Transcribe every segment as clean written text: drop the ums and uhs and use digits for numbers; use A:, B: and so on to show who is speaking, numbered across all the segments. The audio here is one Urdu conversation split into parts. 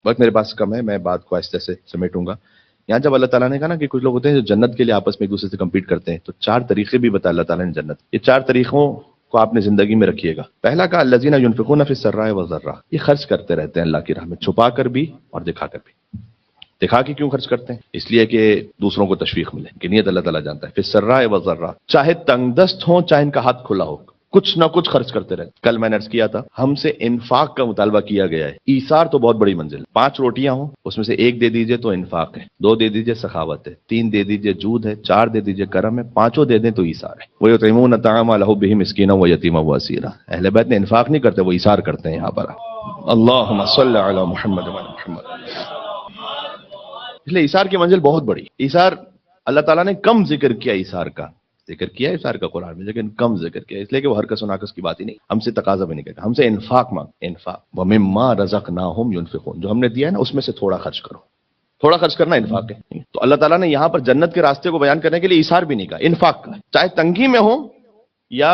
A: وقت میرے پاس کم ہے، میں بات کو آہستہ سے سمیٹوں گا. یہاں جب اللہ تعالیٰ نے کہا نا کہ کچھ لوگ ہوتے ہیں جو جنت کے لیے آپس میں ایک دوسرے سے کمپیٹ کرتے ہیں، تو 4 طریقے بھی بتا اللہ تعالیٰ نے جنت. یہ 4 طریقوں کو آپ نے زندگی میں رکھیے گا. پہلا کہا الذین ینفقون فی السراء والضراء، یہ خرچ کرتے رہتے ہیں اللہ کی راہ میں، چھپا کر بھی اور دکھا کر بھی. دکھا کے کیوں خرچ کرتے ہیں؟ اس لیے کہ دوسروں کو تشویق ملے، کہ نیت اللہ تعالیٰ جانتا ہے. فی السراء والضراء، چاہے تنگ دست ہوں چاہے ان کا ہاتھ کھلا ہو، کچھ نہ کچھ خرچ کرتے رہتے. کل میں نے عرض کیا تھا ہم سے انفاق کا مطالبہ کیا گیا ہے. ایثار تو بہت بڑی منزل. 5 روٹیاں ہوں اس میں سے 1 دے دیجئے تو انفاق ہے، 2 دے دیجئے سخاوت ہے، 3 دے دیجئے جود ہے، 4 دے دیجئے کرم ہے، 5 دے دیں تو ایثار ہے. وَيُطْعِمُونَ الطَّعَامَ عَلَى حُبِّهِ مِسْكِينًا وَيَتِيمًا وَأَسِيرًا. اہل بیت نے انفاق نہیں کرتے، وہ ایثار کرتے ہیں. یہاں پر اللہم صلی علی محمد وعلی محمد. اس لیے ایثار کی منزل بہت بڑی. ایثار اللہ تعالیٰ نے کم ذکر کیا، ایثار کا ذکر کیا ہے ایثار کا قرآن میں، لیکن کم ذکر کیا، اس لیے کہ وہ ہرکس و ناکس کی بات ہی نہیں. ہم سے تقاضا بھی نہیں کرتا، ہم سے انفاق مانگ. انفاق وَمِمَّا رَزَقْنَاهُمْ يُنْفِقُونَ، جو ہم نے دیا ہے نا اس میں سے تھوڑا خرچ کرو. تھوڑا خرچ کرنا انفاق ہے. تو اللہ تعالیٰ نے یہاں پر جنت کے راستے کو بیان کرنے کے لیے ایثار بھی نہیں کہا، انفاق کا. چاہے تنگی میں ہو یا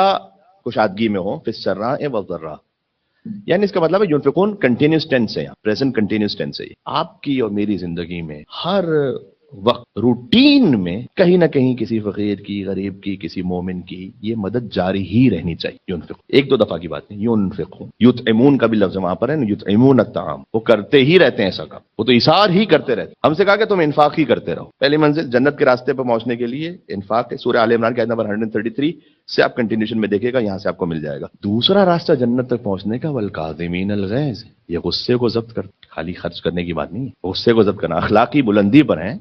A: کشادگی میں ہو. فی السراء والضراء، یعنی اس کا مطلب ہے ينفقون کنٹینیوس ٹینس ہے، پریزنٹ کنٹینیوس ٹینس ہے. آپ کی اور میری زندگی میں ہر وقت روٹین میں کہیں نہ کہیں کسی فقیر کی، غریب کی، کسی مومن کی یہ مدد جاری ہی رہنی چاہیے. ينفق 1-2 دفعہ کی بات نہیں، ينفقون. یطعمون کا بھی لفظ وہاں پر ہے نا، یطعمون الطعام، وہ کرتے ہی رہتے ہیں ایسا کام، وہ تو ایثار ہی کرتے رہتے. ہم سے کہا کہ تم انفاق ہی کرتے رہو. پہلی منزل جنت کے راستے پر پہنچنے کے لیے انفاق ہے. سورہ آل عمران کی آیت نمبر 133 سے آپ کنٹینیوشن میں دیکھے گا، یہاں سے آپ کو مل جائے گا. دوسرا راستہ جنت تک پہنچنے کا والکاظمین الغیظ، یہ غصے کو ضبط کر، خالی خرچ کرنے کی بات نہیں ہے، غصے کو ضبط کرنا. اخلاقی بلندی پر ہیں،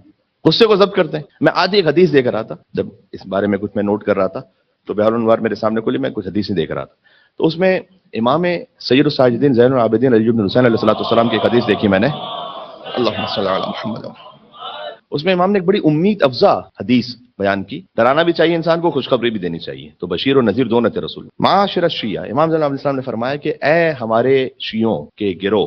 A: غصے کو ضبط کرتے ہیں. میں آج ایک حدیث دیکھ رہا تھا، جب اس بارے میں کچھ میں نوٹ کر رہا تھا تو بہار الانوار میرے سامنے کھلی، میں کچھ حدیثیں دیکھ رہا تھا. تو اس میں امام سید الساجدین زین العابدین علی بن حسین علیہ الصلوۃ والسلام کی ایک حدیث دیکھی میں نے. اللہم صلی علی محمد. اس میں امام نے ایک بڑی امید افزا حدیث بیان کی. ڈرانا بھی چاہیے انسان کو، خوشخبری بھی دینی چاہیے. تو بشیر و نذیر دونوں تھے رسول. معاشر الشیعہ، امام صلی اللہ علیہ وسلم نے فرمایا کہ اے ہمارے شیعوں کے گروہ،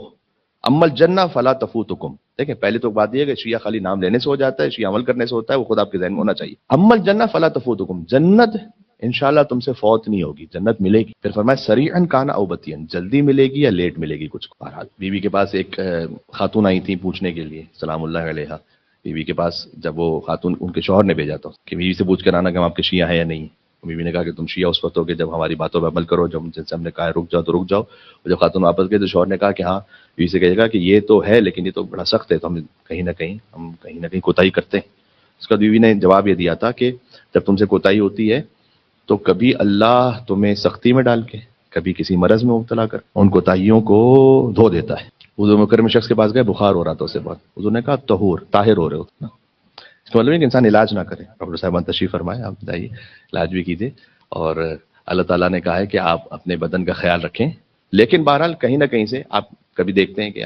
A: اما الجنہ فلا تفوتکم. دیکھیں پہلے تو بات یہ ہے کہ شیعہ خالی نام لینے سے ہو جاتا ہے، شیعہ عمل کرنے سے ہوتا ہے، وہ خود آپ کے ذہن میں ہونا چاہیے. اما الجنہ فلا تفوتکم، جنت انشاءاللہ تم سے فوت نہیں ہوگی، جنت ملے گی. پھر فرمایا سریعا کان او بطیئا، جلدی ملے گی یا لیٹ ملے گی. کچھ بہرحال بیوی کے پاس ایک خاتون آئی تھی پوچھنے کے لیے، سلام اللہ علیہا. بیوی کے پاس جب وہ خاتون، ان کے شوہر نے بھیجا تھا کہ بیوی سے پوچھ کر آنا کہ ہم آپ کے شیعہ ہیں یا نہیں. بیوی نے کہا کہ تم شیعہ اس وقت ہو کہ جب ہماری باتوں پہ عمل کرو، جب جن سے ہم نے کہا رک جاؤ تو رک جاؤ. اور جب خاتون واپس گئے تو شوہر نے کہا کہ ہاں، بیوی سے کہے گا کہ یہ تو ہے لیکن یہ تو بڑا سخت ہے، تو ہم کہیں نہ کہیں کوتاہی کرتے ہیں. اس کا بیوی نے جواب یہ دیا تھا کہ جب تم سے کوتاہی ہوتی ہے تو کبھی اللہ تمہیں سختی میں ڈال کے، کبھی کسی مرض میں مبتلا کر ان کوتاہیوں کو دھو دیتا ہے. حضور مکرم شخص کے پاس گئے، بخار ہو رہا تھا اسے بہت. حضور نے کہا طہور، طاہر ہو رہے ہو. اس کا مطلب ہے کہ انسان علاج نہ کرے. ڈاکٹر صاحبان تشریف فرمائے، آپ بتائیے علاج بھی کیجیے. اور اللہ تعالیٰ نے کہا ہے کہ آپ اپنے بدن کا خیال رکھیں. لیکن بہرحال کہیں نہ کہیں سے آپ کبھی دیکھتے ہیں کہ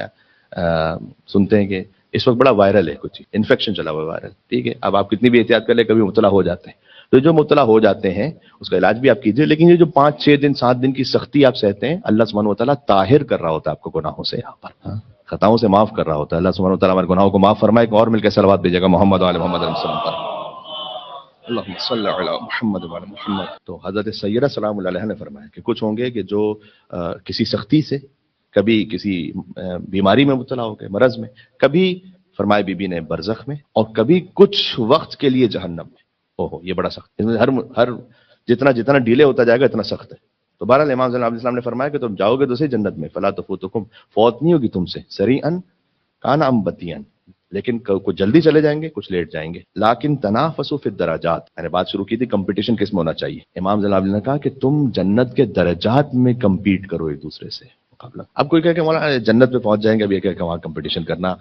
A: سنتے ہیں کہ اس وقت بڑا وائرل ہے، کچھ انفیکشن چلا ہوا ہے وائرل. ٹھیک ہے، اب آپ کتنی بھی احتیاط کر لیں کبھی مبتلا ہو جاتے ہیں. تو جو مبتلا ہو جاتے ہیں اس کا علاج بھی آپ کیجیے. لیکن یہ جو 5-6 دن 7 دن کی سختی آپ سہتے ہیں، اللہ سبحانہ و تعالیٰ طاہر کر رہا ہوتا ہے آپ کو گناہوں سے، یہاں پر خطاؤں سے معاف کر رہا ہوتا ہے. اللہ سبحانہ و تعالیٰ ہمارے گناہوں کو معاف فرمائے. ایک اور مل کے صلوات بھیجے گا محمد وعلی محمد علیہ السلام پر. اللہم صلی علی محمد وعلی محمد. تو حضرت سیدہ سلام اللہ علیہ نے فرمایا کہ کچھ ہوں گے کہ جو کسی سختی سے، کبھی کسی بیماری میں مبتلا ہو گئے، مرض میں، کبھی فرمائے بی بی نے برزخ میں، اور کبھی کچھ وقت کے لیے جہنم میں. اوہو یہ بڑا سخت ہے. ہر جتنا ڈیلے ہوتا جائے گا اتنا سخت ہے. تو بہرحال امام صلی اللہ علیہ وسلم نے فرمایا کہ تم جاؤ گے تو صحیح جنت میں، فلا تفوتکم، فوت نہیں ہوگی تم سے. سریعا کان ام بطیئا، لیکن کچھ جلدی چلے جائیں گے، کچھ لیٹ جائیں گے. لیکن تنافسوا فی الدرجات، میں نے بات شروع کی تھی کمپٹیشن کس میں ہونا چاہیے. امام صلی اللہ علیہ وسلم نے کہا کہ تم جنت کے درجات میں کمپیٹ کرو ایک دوسرے سے مقابلہ. اب کوئی کہے کہ مولانا جنت پہ پہنچ جائیں گے، اب یہ کہ وہاں کمپٹیشن کرنا،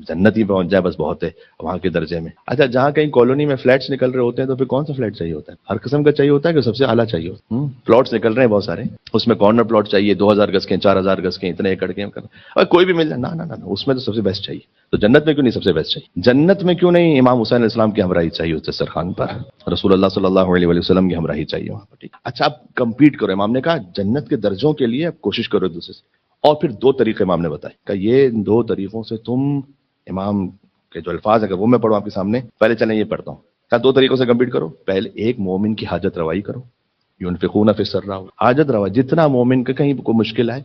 A: جنت ہی پہنچ جائے بس بہت ہے وہاں کے درجے میں. اچھا جہاں کہیں کالونی میں فلیٹس نکل رہے ہوتے ہیں تو پھر کون سا فلیٹ چاہیے ہوتا ہے؟ ہر قسم کا چاہیے ہوتا ہے کہ سب سے اعلیٰ چاہیے ہوتا ہے. پلاٹس نکل رہے ہیں بہت سارے، اس میں کارنر پلاٹ چاہیے 2000 گز کے، 4000 گز کے، اتنے ایکڑ کے. اور کوئی بھی مل جائے، نہ اس میں تو سب سے بیسٹ چاہیے. تو جنت میں کیوں نہیں سب سے بیسٹ چاہیے؟ جنت میں کیوں نہیں امام حسین علیہ السلام کی ہمراہی چاہیے ہوتے سرخان پر، رسول اللہ صلی اللہ علیہ وسلم کی ہمراہی چاہیے وہاں پر. اچھا آپ کمپیٹ کرو. امام نے کہا جنت کے درجوں کے لیے آپ کوشش کرو ایک دوسرے سے. اور پھر 2 طریقے امام نے بتائے کہ یہ 2 طریقوں سے تم، امام کے جو الفاظ ہیں وہ میں پڑھوں آپ کے سامنے. پہلے چلیں یہ پڑھتا ہوں. کہا 2 طریقوں سے کمپیٹ کرو. پہلے ایک مومن کی حاجت روائی کرو، ينفقون فی السراء، حاجت روا. جتنا مومن کا کہیں کوئی مشکل ہے،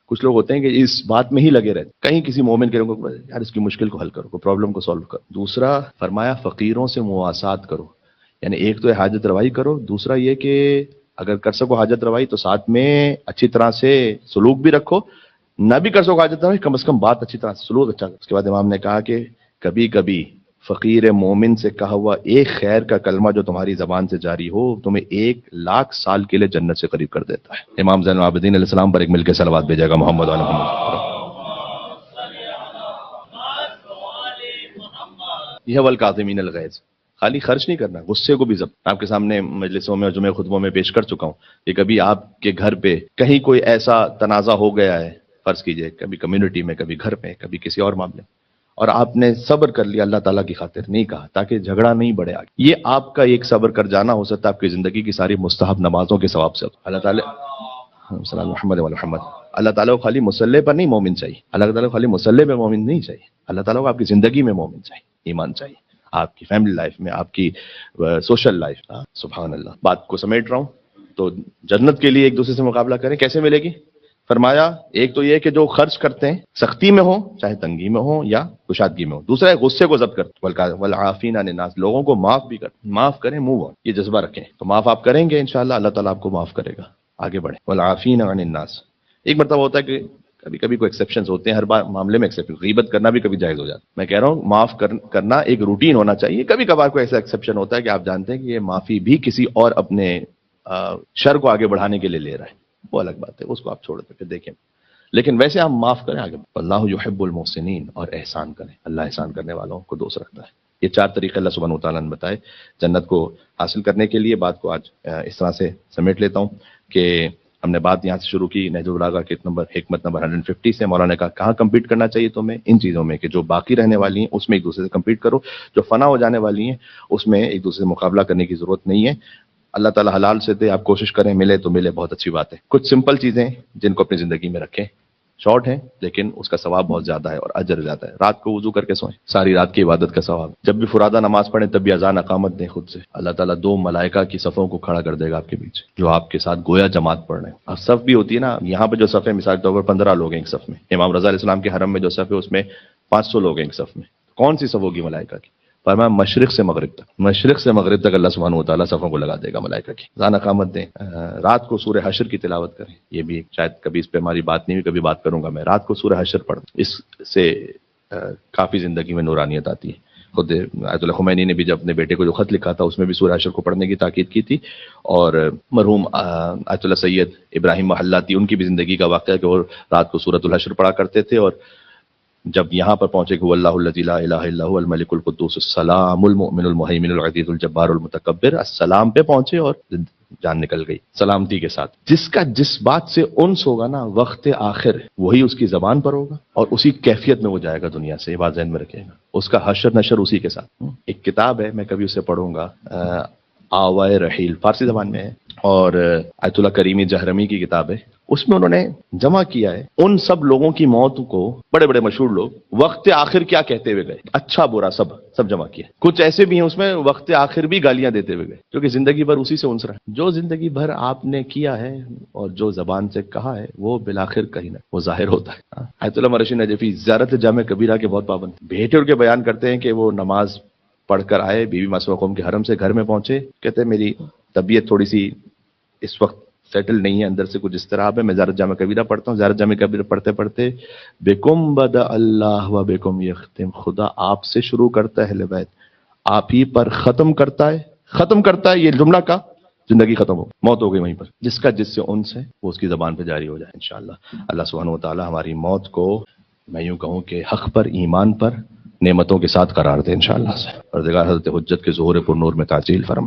A: کچھ لوگ ہوتے ہیں کہ اس بات میں ہی لگے رہتے، کہیں کسی مومن کے لوگوں کو یار اس کی مشکل کو حل کرو، کوئی پرابلم کو سالو کرو۔ دوسرا فرمایا فقیروں سے مواسات کرو، یعنی ایک تو حاجت روائی کرو، دوسرا یہ کہ اگر کر سکو حاجت روائی تو ساتھ میں اچھی طرح سے سلوک بھی رکھو، نہ بھی کر سکو حاجت روائی کم از کم بات اچھی طرح سے سلوک اچھا کرو۔ اس کے بعد امام نے کہا کہ کبھی کبھی فقیر مومن سے کہا ہوا ایک خیر کا کلمہ جو تمہاری زبان سے جاری ہو تمہیں 1,00,000 سال کے لیے جنت سے قریب کر دیتا ہے۔ امام زین العابدین علیہ السلام پر ایک مل کے صلوات بھیجے گا محمد علیہ محمد۔ یہ والکاظمین الغیظ، خالی خرچ نہیں کرنا، غصے کو بھی ضبط۔ آپ کے سامنے مجلسوں میں اور جمعہ خطبوں میں پیش کر چکا ہوں کہ کبھی آپ کے گھر پہ کہیں کوئی ایسا تنازع ہو گیا ہے، فرض کیجئے کبھی کمیونٹی میں، کبھی گھر میں، کبھی کسی اور معاملے میں، اور آپ نے صبر کر لیا اللہ تعالیٰ کی خاطر، نہیں کہا تاکہ جھگڑا نہیں بڑھے آگے، یہ آپ کا ایک صبر کر جانا ہو سکتا ہے آپ کی زندگی کی ساری مستحب نمازوں کے ثواب سے۔ اللہ تعالیٰ صلی اللہ محمد و محمد، اللہ تعالیٰ کو خالی مسلح پر نہیں مومن چاہیے، اللہ تعالیٰ کو خالی مسلح پہ مومن نہیں چاہیے، اللہ تعالیٰ کو آپ کی زندگی میں مومن چاہیے، ایمان چاہیے، آپ کی فیملی لائف میں، آپ کی سوشل لائف۔ سبحان اللہ، بات کو سمیٹ رہا ہوں۔ تو جنت کے لیے ایک دوسرے سے مقابلہ کریں، کیسے ملے گی؟ فرمایا ایک تو یہ کہ جو خرچ کرتے ہیں سختی میں ہو، چاہے تنگی میں ہو یا کشادگی میں ہو، دوسرا ہے غصے کو ضبط کرتے، والعافین عن الناس، لوگوں کو معاف بھی کرتے، معاف کریں، موو آن، یہ جذبہ رکھیں تو معاف آپ کریں گے انشاءاللہ، اللہ تعالیٰ آپ کو معاف کرے گا، آگے بڑھیں۔ والعافین عن الناس، ایک مرتبہ ہوتا ہے کہ کبھی کبھی کوئی ایکسیپشنز ہوتے ہیں، ہر بار معاملے میں ایکسیپشن، غیبت کرنا بھی کبھی جائز ہو جاتا ہے، میں کہہ رہا ہوں معاف کرنا ایک روٹین ہونا چاہیے، کبھی کبھار کوئی ایسا ایکسیپشن ہوتا ہے کہ آپ جانتے ہیں کہ یہ معافی بھی کسی اور اپنے شر کو آگے بڑھانے کے لیے لے رہا ہے، وہ الگ بات ہے، اس کو آپ چھوڑ دیں پھر دیکھیں، لیکن ویسے ہم معاف کریں آگے۔ اللہ یحب المحسنین، اور احسان کریں، اللہ احسان کرنے والوں کو دوست رکھتا ہے۔ یہ 4 طریقے اللہ سبحانہ وتعالیٰ نے بتائے جنت کو حاصل کرنے کے لیے۔ بات کو آج اس طرح سے سمیٹ لیتا ہوں کہ ہم نے بات یہاں سے شروع کی نہج البلاغہ کے حکمت نمبر 150 سے۔ مولانا نے کہا کہاں کمپیٹ کرنا چاہیے تمہیں؟ ان چیزوں میں کہ جو باقی رہنے والی ہیں اس میں ایک دوسرے سے کمپیٹ کرو، جو فنا ہو جانے والی ہیں اس میں ایک دوسرے سے مقابلہ کرنے کی ضرورت نہیں ہے۔ اللہ تعالیٰ حلال سے دے، آپ کوشش کریں، ملے تو ملے، بہت اچھی بات ہے۔ کچھ سمپل چیزیں جن کو اپنی زندگی میں رکھیں، شارٹ ہیں لیکن اس کا ثواب بہت زیادہ ہے اور اجر زیادہ ہے۔ رات کو وضو کر کے سوئیں، ساری رات کی عبادت کا ثواب۔ جب بھی فرادہ نماز پڑھیں تب بھی اذان اقامت دیں خود سے، اللہ تعالیٰ 2 ملائکہ کی صفوں کو کھڑا کر دے گا آپ کے بیچ، جو آپ کے ساتھ گویا جماعت پڑھ رہے ہیں۔ اب صف بھی ہوتی ہے نا، یہاں پہ جو صف ہے مثال کے طور پر 15 لوگ ہیں ایک صف میں، امام رضا علیہ السلام کے حرم میں جو صف ہے اس میں 500 لوگ ہیں ایک صف میں، کون سی صف ہوگی ملائکہ کی؟ فرمایا مشرق سے مغرب تک، مشرق سے مغرب تک اللہ سبحانہ وتعالیٰ صفوں کو لگا دے گا ملائکہ کی۔ اذان اقامت دیں، رات کو سورہ حشر کی تلاوت کریں، یہ بھی شاید کبھی اس پہ ہماری بات نہیں ہوئی، کبھی بات کروں گا میں۔ رات کو سورہ حشر پڑھ، اس سے کافی زندگی میں نورانیت آتی ہے۔ خود آیت اللہ خمینی نے بھی جب اپنے بیٹے کو جو خط لکھا تھا اس میں بھی سورہ حشر کو پڑھنے کی تاکید کی تھی، اور مرحوم آیت اللہ سید ابراہیم محلاتی ان کی بھی زندگی کا واقعہ ہے کہ وہ رات کو سورۃ الحشر پڑھا کرتے تھے، اور جب یہاں پر پہنچے کہ واللہ الذی لا الہ الا هو الملک القدوس السلام المؤمن المہیمن العزیز الجبار المتکبر، السلام پہ پہنچے اور جان نکل گئی سلامتی کے ساتھ۔ جس کا جس بات سے انس ہوگا نا وقت آخر، وہی اس کی زبان پر ہوگا اور اسی کیفیت میں وہ جائے گا دنیا سے، یہ بات ذہن میں رکھیے گا۔ اس کا حشر نشر اسی کے ساتھ۔ ایک کتاب ہے، میں کبھی اسے پڑھوں گا، آوائے رحیل، فارسی زبان میں ہے، اور آیت اللہ کریمی جہرمی کی کتاب ہے، اس میں انہوں نے جمع کیا ہے ان سب لوگوں کی موت کو، بڑے بڑے مشہور لوگ وقت آخر کیا کہتے ہوئے گئے، اچھا برا سب جمع کیا۔ کچھ ایسے بھی ہیں اس میں وقت آخر بھی گالیاں دیتے ہوئے گئے، کیونکہ زندگی بھر اسی سے انس رہا ہے۔ جو زندگی بھر آپ نے کیا ہے اور جو زبان سے کہا ہے وہ بالآخر کہیں نہ وہ ظاہر ہوتا ہے۔ آیت اللہ مرشد نجفی زیارت جامع کبیرہ کے بہت پابند، بیٹے کے بیان کرتے ہیں کہ وہ نماز پڑھ کر آئے، بی بی معصومہ قوم کے حرم سے گھر میں پہنچے، کہتے ہیں میری طبیعت تھوڑی سی اس وقت سیٹل نہیں ہے، اندر سے کچھ اضطراب ہے، میں زیارت جامع کبیرہ پڑھتا ہوں۔ زیارت جامع کبیرہ پڑھتے پڑھتے بکم بدا اللہ و بکم یختم، خدا آپ سے شروع کرتا ہے، اہل بیت آپ ہی پر ختم کرتا ہے، یہ جملہ کا زندگی ختم ہو، موت ہو گئی وہیں پر۔ جس کا جس سے انس ہے وہ اس کی زبان پہ جاری ہو جائے انشاءاللہ۔ اللہ سبحانہ و تعالی ہماری موت کو، میں یوں کہوں کہ حق پر، ایمان پر، نعمتوں کے ساتھ قرار دے انشاءاللہ سے، پروردگار حضرت حجت کے ظہور پر نور میں تعجیل فرما۔